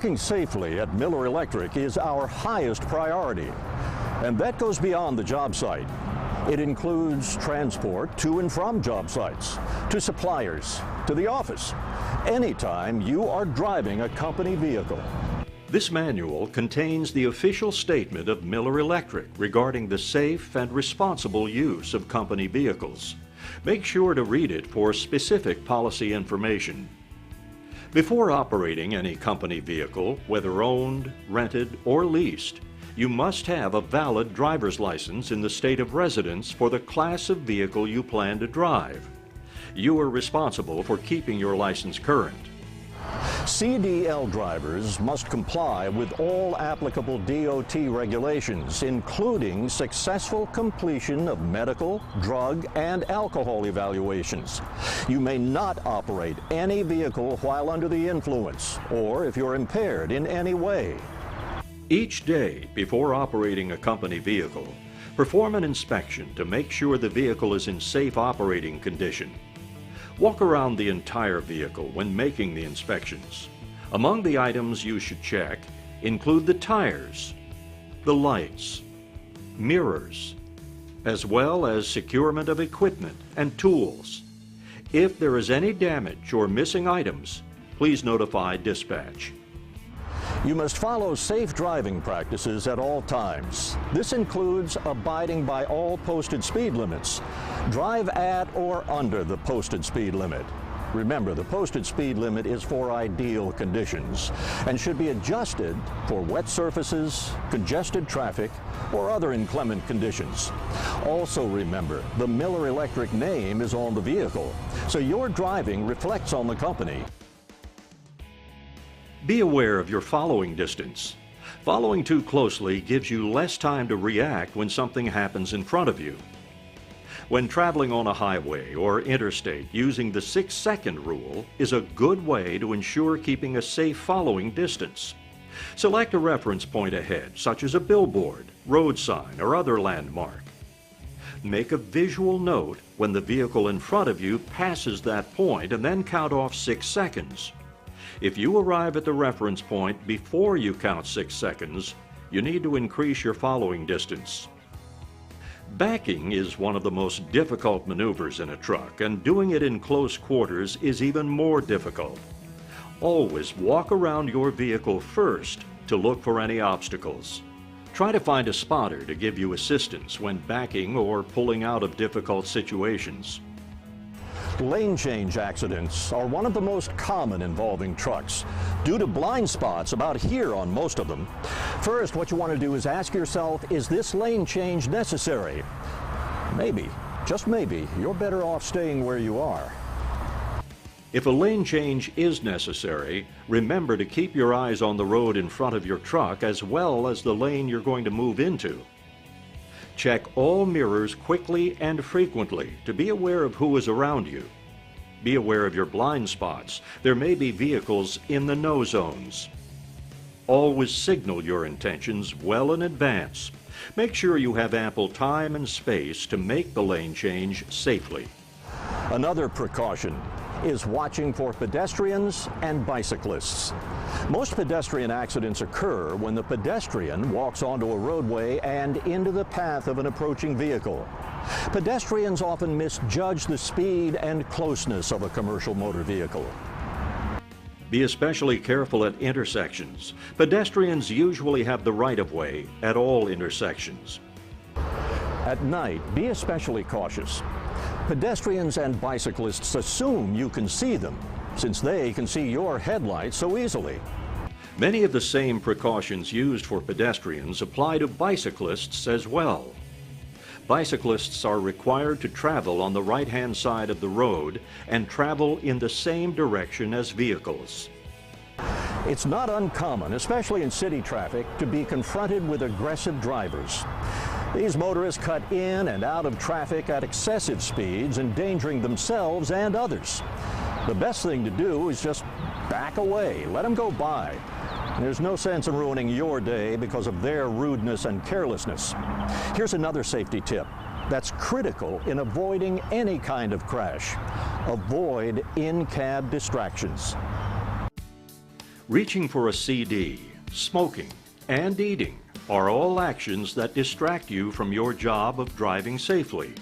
Working safely at Miller Electric is our highest priority, and that goes beyond the job site. It includes transport to and from job sites, to suppliers, to the office, anytime you are driving a company vehicle. This manual contains the official statement of Miller Electric regarding the safe and responsible use of company vehicles. Make sure to read it for specific policy information. Before operating any company vehicle, whether owned, rented, or leased, you must have a valid driver's license in the state of residence for the class of vehicle you plan to drive. You are responsible for keeping your license current. CDL drivers must comply with all applicable DOT regulations, including successful completion of medical, drug, and alcohol evaluations. You may not operate any vehicle while under the influence, or if you're impaired in any way. Each day before operating a company vehicle, perform an inspection to make sure the vehicle is in safe operating condition. Walk around the entire vehicle when making the inspections. Among the items you should check include the tires, the lights, mirrors, as well as securement of equipment and tools. If there is any damage or missing items, please notify dispatch. You must follow safe driving practices at all times. This includes abiding by all posted speed limits. Drive at or under the posted speed limit. Remember, the posted speed limit is for ideal conditions and should be adjusted for wet surfaces, congested traffic, or other inclement conditions. Also remember, the Miller Electric name is on the vehicle, so your driving reflects on the company. Be aware of your following distance. Following too closely gives you less time to react when something happens in front of you. When traveling on a highway or interstate, using the 6-second rule is a good way to ensure keeping a safe following distance. Select a reference point ahead, such as a billboard, road sign, or other landmark. Make a visual note when the vehicle in front of you passes that point and then count off 6 seconds. If you arrive at the reference point before you count 6 seconds, you need to increase your following distance. Backing is one of the most difficult maneuvers in a truck, and doing it in close quarters is even more difficult. Always walk around your vehicle first to look for any obstacles. Try to find a spotter to give you assistance when backing or pulling out of difficult situations. Lane change accidents are one of the most common involving trucks, due to blind spots about here on most of them. First, what you want to do is ask yourself, is this lane change necessary? Maybe, just maybe, you're better off staying where you are. If a lane change is necessary, remember to keep your eyes on the road in front of your truck as well as the lane you're going to move into. Check all mirrors quickly and frequently to be aware of who is around you. Be aware of your blind spots. There may be vehicles in the no zones. Always signal your intentions well in advance. Make sure you have ample time and space to make the lane change safely. Another precaution is watching for pedestrians and bicyclists. Most pedestrian accidents occur when the pedestrian walks onto a roadway and into the path of an approaching vehicle. Pedestrians often misjudge the speed and closeness of a commercial motor vehicle. Be especially careful at intersections. Pedestrians usually have the right-of-way at all intersections. At night, be especially cautious. Pedestrians and bicyclists assume you can see them, since they can see your headlights so easily. Many of the same precautions used for pedestrians apply to bicyclists as well. Bicyclists are required to travel on the right-hand side of the road and travel in the same direction as vehicles. It's not uncommon, especially in city traffic, to be confronted with aggressive drivers. These motorists cut in and out of traffic at excessive speeds, endangering themselves and others. The best thing to do is just back away, let them go by. There's no sense in ruining your day because of their rudeness and carelessness. Here's another safety tip that's critical in avoiding any kind of crash. Avoid in-cab distractions. Reaching for a CD, smoking, and eating are all actions that distract you from your job of driving safely.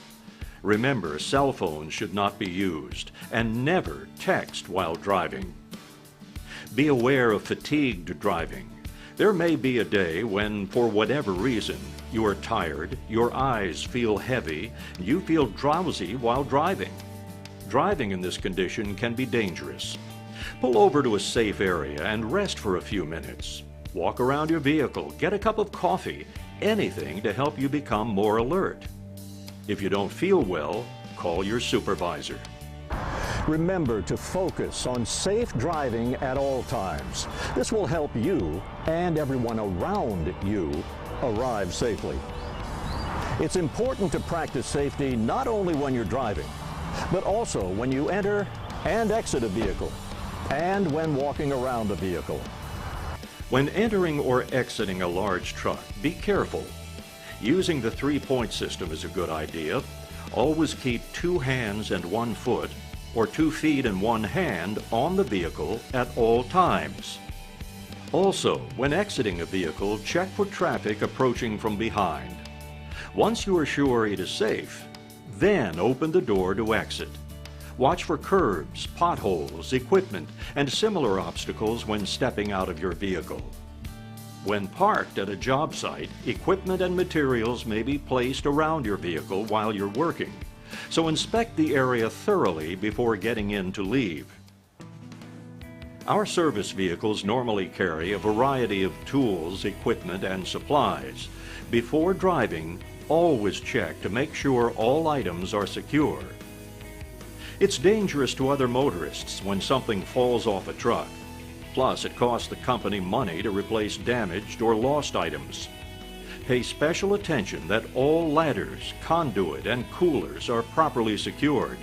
Remember, cell phones should not be used, and never text while driving. Be aware of fatigued driving. There may be a day when, for whatever reason, you are tired, your eyes feel heavy, you feel drowsy while driving. Driving in this condition can be dangerous. Pull over to a safe area and rest for a few minutes. Walk around your vehicle, get a cup of coffee, anything to help you become more alert. If you don't feel well, call your supervisor. Remember to focus on safe driving at all times. This will help you and everyone around you arrive safely. It's important to practice safety not only when you're driving, but also when you enter and exit a vehicle, and when walking around a vehicle. When entering or exiting a large truck, be careful. Using the three-point system is a good idea. Always keep 2 hands and 1 foot, or 2 feet and 1 hand on the vehicle at all times. Also, when exiting a vehicle, check for traffic approaching from behind. Once you are sure it is safe, then open the door to exit. Watch for curbs, potholes, equipment, and similar obstacles when stepping out of your vehicle. When parked at a job site, equipment and materials may be placed around your vehicle while you're working, so inspect the area thoroughly before getting in to leave. Our service vehicles normally carry a variety of tools, equipment, and supplies. Before driving, always check to make sure all items are secure. It's dangerous to other motorists when something falls off a truck. Plus, it costs the company money to replace damaged or lost items. Pay special attention that all ladders, conduit, and coolers are properly secured.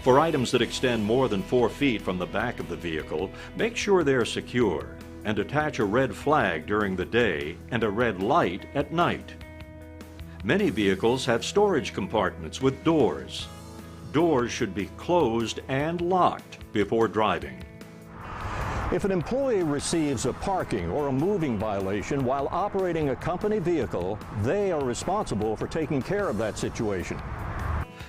For items that extend more than 4 feet from the back of the vehicle, make sure they're secure and attach a red flag during the day and a red light at night. Many vehicles have storage compartments with doors. Doors should be closed and locked before driving. If an employee receives a parking or a moving violation while operating a company vehicle, they are responsible for taking care of that situation.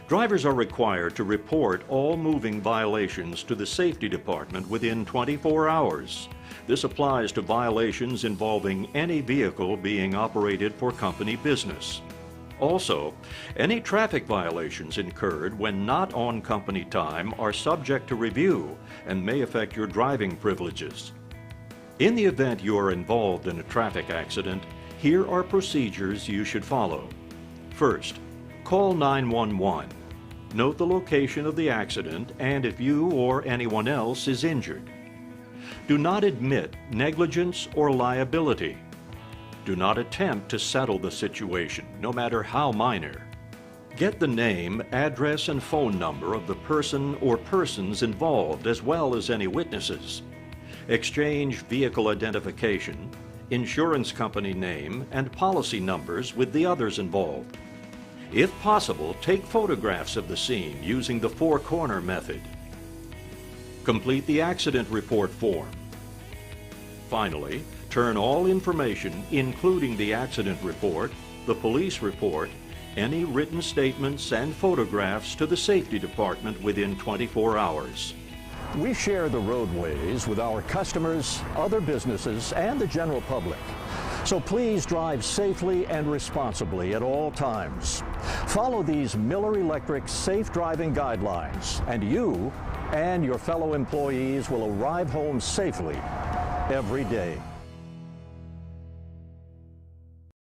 Drivers are required to report all moving violations to the safety department within 24 hours. This applies to violations involving any vehicle being operated for company business. Also, any traffic violations incurred when not on company time are subject to review and may affect your driving privileges. In the event you are involved in a traffic accident, here are procedures you should follow. First, call 911. Note the location of the accident and if you or anyone else is injured. Do not admit negligence or liability. Do not attempt to settle the situation, no matter how minor. Get the name, address, and phone number of the person or persons involved, as well as any witnesses. Exchange vehicle identification, insurance company name, and policy numbers with the others involved. If possible, take photographs of the scene using the 4-corner method. Complete the accident report form. Finally, turn all information, including the accident report, the police report, any written statements and photographs to the safety department within 24 hours. We share the roadways with our customers, other businesses, and the general public. So please drive safely and responsibly at all times. Follow these Miller Electric safe driving guidelines, and you and your fellow employees will arrive home safely every day.